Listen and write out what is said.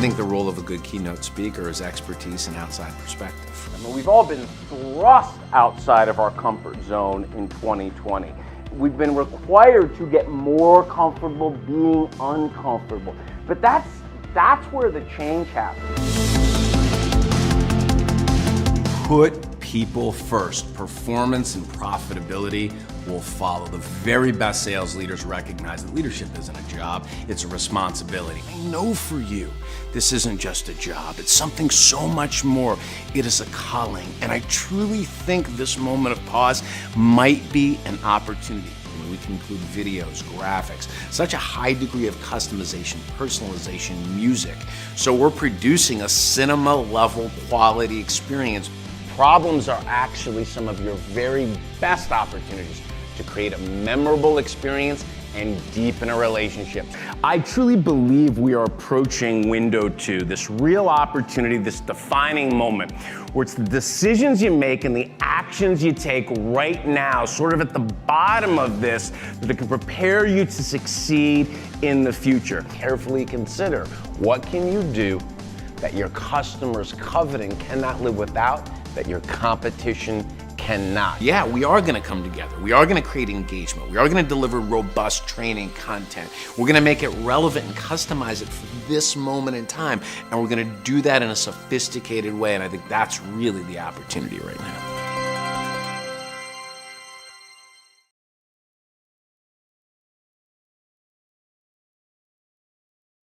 I think the role of a good keynote speaker is expertise and outside perspective. I mean, we've all been thrust outside of our comfort zone in 2020. We've been required to get more comfortable being uncomfortable. But that's where the change happens. Put people first. Performance and profitability will follow. The very best sales leaders recognize that leadership isn't a job, it's a responsibility. I know for you, this isn't just a job, it's something so much more. It is a calling, and I truly think this moment of pause might be an opportunity. We can include videos, graphics, such a high degree of customization, personalization, music. So we're producing a cinema-level quality experience. Problems are actually some of your very best opportunities to create a memorable experience and deepen a relationship. I truly believe we are approaching window 2, this real opportunity, this defining moment, where it's the decisions you make and the actions you take right now, sort of at the bottom of this, that can prepare you to succeed in the future. Carefully consider, what can you do that your customers covet and cannot live without, that your competition cannot? Yeah, we are going to come together. We are going to create engagement. We are going to deliver robust training content. We're going to make it relevant and customize it for this moment in time. And we're going to do that in a sophisticated way. And I think that's really the opportunity right now.